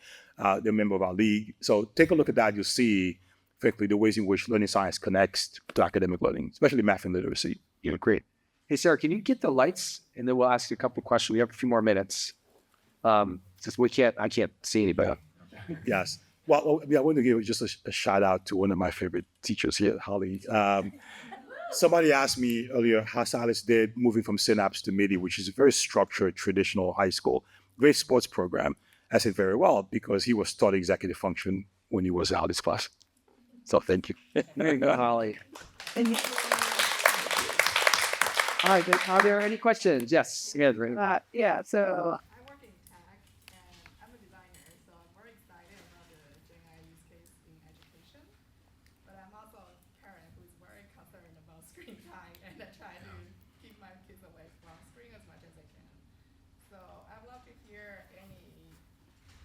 They're a member of our league. So take a look at that. You'll see, frankly, the ways in which learning science connects to academic learning, especially math and literacy. Yeah, great. Hey, Sarah, can you get the lights? And then we'll ask you a couple of questions. We have a few more minutes. Since I can't see anybody. Yes. Well, I want to give just a shout out to one of my favorite teachers here, Holly. Somebody asked me earlier how Silas did moving from Synapse to MIDI, which is a very structured, traditional high school, great sports program. I said very well because he was taught executive function when he was out of his class. So thank you. There you go, Holly. All right, are there any questions? Yes. So I work in tech and I'm a designer, so I'm very excited about the GenAI use case in education. But I'm also a parent who's very concerned about screen time, and I try to keep my kids away from screen as much as I can. So I'd love to hear any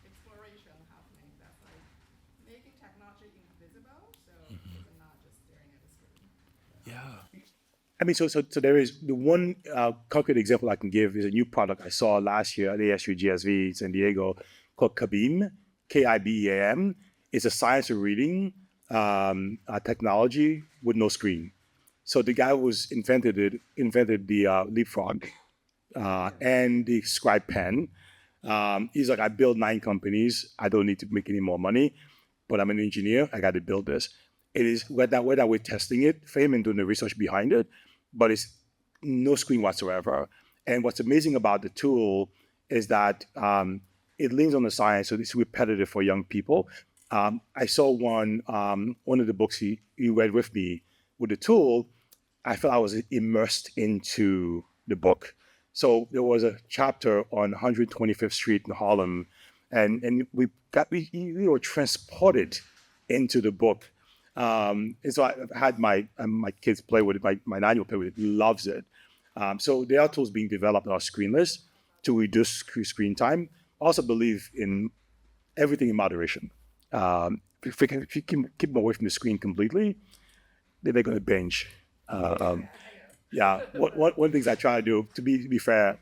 exploration happening that's like making technology invisible, so kids are not just staring at the screen. Yeah. I mean, so there is the one concrete example I can give is a new product I saw last year at ASU GSV San Diego called Kabeam, Kibeam. It's a science of reading technology with no screen. So the guy who invented the leapfrog and the scribe pen. He's like, I build 9 companies. I don't need to make any more money, but I'm an engineer. I got to build this. It is whether we're testing it for him and doing the research behind it, but it's no screen whatsoever. And what's amazing about the tool is that it leans on the science, so it's repetitive for young people. I saw one of the books he read with me with the tool. I felt I was immersed into the book. So there was a chapter on 125th Street in Harlem, and we were transported into the book. And so I've had my kids play with it. My 9-year-old play with it. He loves it. So there are tools being developed on our screen list to reduce screen time. I also believe in everything in moderation. If you can keep them away from the screen completely, then they're going to binge. One of the things I try to do, to be fair,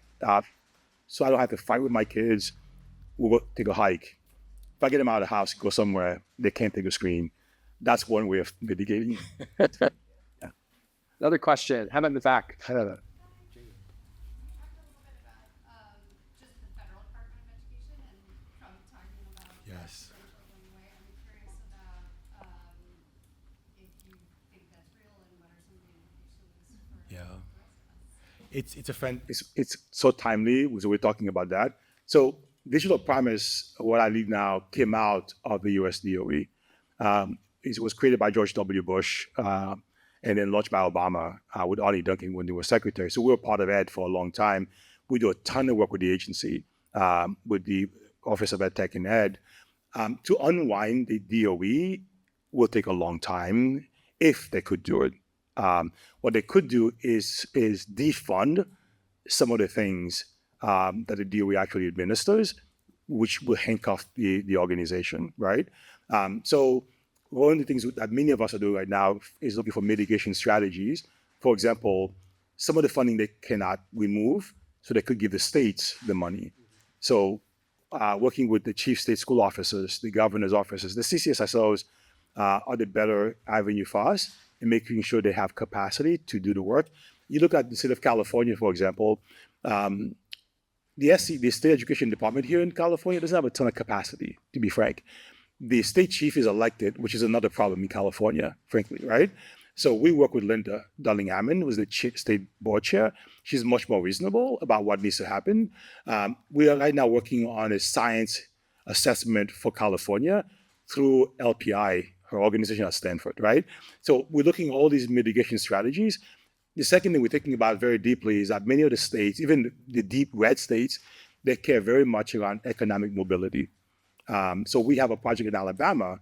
so I don't have to fight with my kids, we'll go take a hike. If I get them out of the house, go somewhere, they can't take a screen. That's one way of mitigating. Yeah. Another question. How about in the back? Can you talk a little bit about just the federal Department of Education and from talking about Yes. going away? I'm curious about if you think that's real and what are some of the implications for Yeah. It's so timely. So we're talking about that. So Digital Promise, what I lead now, came out of the US DOE. It was created by George W. Bush and then launched by Obama with Arnie Duncan when they were secretary. So we were part of ED for a long time. We do a ton of work with the agency, with the Office of Ed Tech and Ed. To unwind the DOE will take a long time if they could do it What they could do is defund some of the things that the DOE actually administers, which will handcuff the organization, right? So one of the things that many of us are doing right now is looking for mitigation strategies. For example, some of the funding they cannot remove, so they could give the states the money. So working with the chief state school officers, the governor's offices, the CCSSOs are the better avenue for us in making sure they have capacity to do the work. You look at the state of California, for example, the state education department here in California doesn't have a ton of capacity, to be frank. The state chief is elected, which is another problem in California, frankly, right? So we work with Linda Darling-Hammond, who's the state board chair. She's much more reasonable about what needs to happen. We are right now working on a science assessment for California through LPI, her organization at Stanford, right? So we're looking at all these mitigation strategies. The second thing we're thinking about very deeply is that many of the states, even the deep red states, they care very much around economic mobility. So we have a project in Alabama.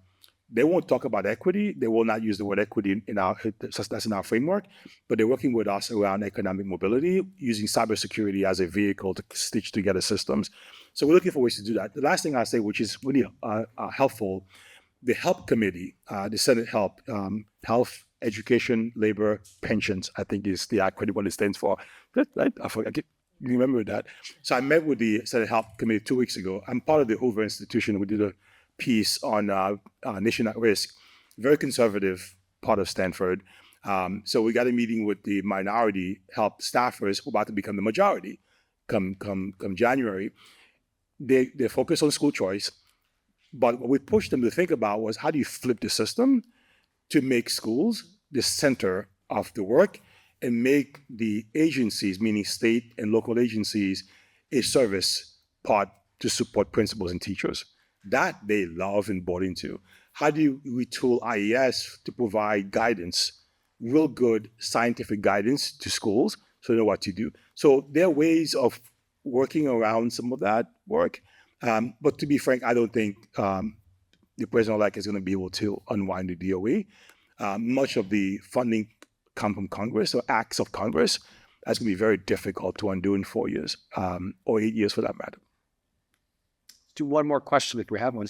They won't talk about equity. They will not use the word equity that's in our framework, but they're working with us around economic mobility, using cybersecurity as a vehicle to stitch together systems. So we're looking for ways to do that. The last thing I'll say, which is really helpful, the HELP committee, the Senate HELP, Health, Education, Labor, Pensions, I think is the acronym what it stands for. Right? I forget. You remember that? So I met with the Senate HELP committee 2 weeks ago. I'm part of the Hoover Institution. We did a piece on Nation at Risk, very conservative part of Stanford. So we got a meeting with the minority HELP staffers who are about to become the majority come January. They're focused on school choice, but what we pushed them to think about was how do you flip the system to make schools the center of the work and make the agencies, meaning state and local agencies, a service part to support principals and teachers. That they love and bought into. How do you retool IES to provide guidance, real good scientific guidance to schools so they know what to do? So there are ways of working around some of that work. But to be frank, I don't think the president-elect is going to be able to unwind the DOE. Much of the funding come from Congress or acts of Congress. That's going to be very difficult to undo in 4 years or 8 years for that matter. Do one more question if we have one.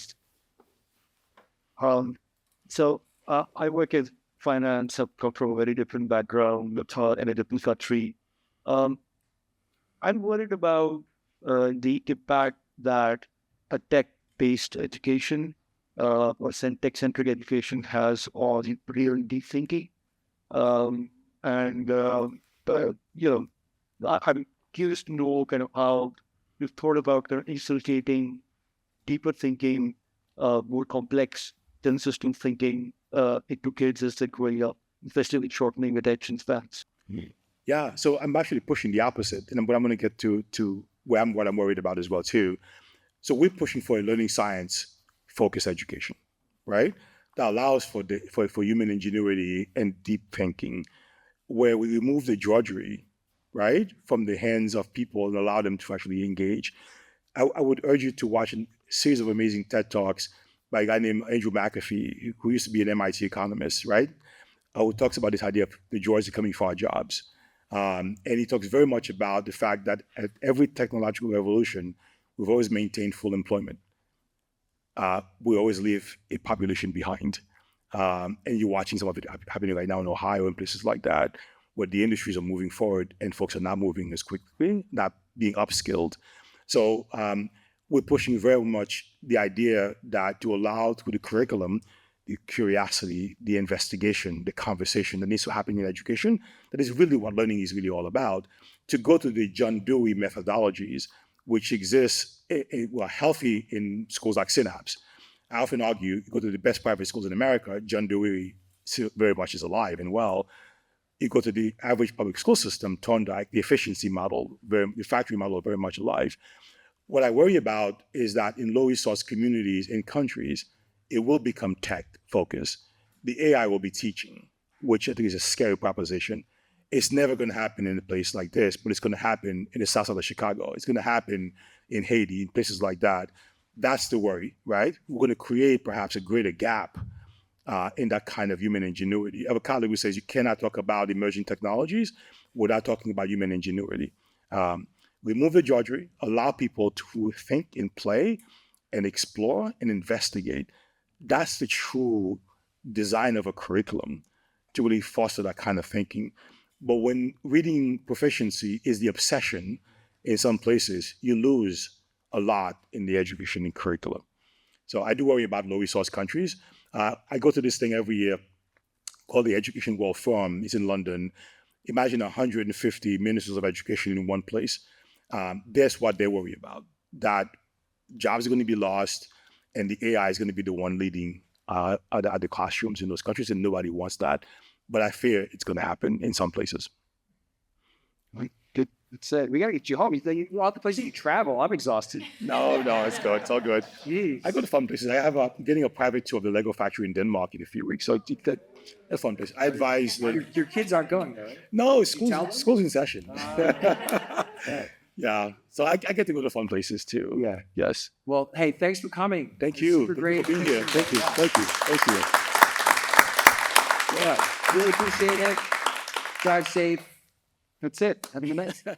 So I work in finance. I've come from a very different background and a different country. I'm worried about the impact that a tech-based education or tech-centric education has on real deep thinking. I'm curious to know kind of how you've thought about kind of inculcating deeper thinking, more complex system thinking into kids as they're growing up, especially with shortening attention spans. Yeah, so I'm actually pushing the opposite, but I'm going to get to what I'm worried about as well too. So we're pushing for a learning science focused education, right? That allows for human ingenuity and deep thinking, where we remove the drudgery, right, from the hands of people and allow them to actually engage. I would urge you to watch a series of amazing TED Talks by a guy named Andrew McAfee, who used to be an MIT economist, right? Who talks about this idea of the joys of coming for our jobs. And he talks very much about the fact that at every technological revolution, we've always maintained full employment. We always leave a population behind. And you're watching some of it happening right now in Ohio and places like that, where the industries are moving forward and folks are not moving as quickly, not being upskilled. So we're pushing very much the idea that to allow through the curriculum, the curiosity, the investigation, the conversation that needs to happen in education, that is really what learning is really all about, to go to the John Dewey methodologies, which exist, were healthy in schools like Synapse. I often argue, you go to the best private schools in America, John Dewey very much is alive and well. You go to the average public school system, Thorndike, the efficiency model, the factory model, very much alive. What I worry about is that in low-resource communities and countries, it will become tech-focused. The AI will be teaching, which I think is a scary proposition. It's never going to happen in a place like this, but it's going to happen in the south side of Chicago. It's going to happen in Haiti, in places like that. That's the worry, right? We're going to create perhaps a greater gap in that kind of human ingenuity. I have a colleague who says you cannot talk about emerging technologies without talking about human ingenuity. Remove the drudgery, allow people to think and play and explore and investigate. That's the true design of a curriculum, to really foster that kind of thinking. But when reading proficiency is the obsession in some places, you lose a lot in the education and curriculum. So I do worry about low resource countries. I go to this thing every year called the Education World Forum. It's in London. Imagine 150 ministers of education in one place. That's what they worry about, that jobs are going to be lost and the AI is going to be the one leading at the classrooms in those countries, and nobody wants that. But I fear it's going to happen in some places. Good. That's it. We got to get you home. You all the places you travel. I'm exhausted. No, it's good. It's all good. Jeez. I go to fun places. I'm getting a private tour of the Lego factory in Denmark in a few weeks. So that's fun place. I advise that. Your kids aren't going there, right? No, school's in session. Yeah. So I get to go to fun places too. Yeah. Yes. Well, hey, thanks for coming. Thank you. Super great. For being here. Thank you. Yeah. Really appreciate it. Drive safe. That's it. Have a good night.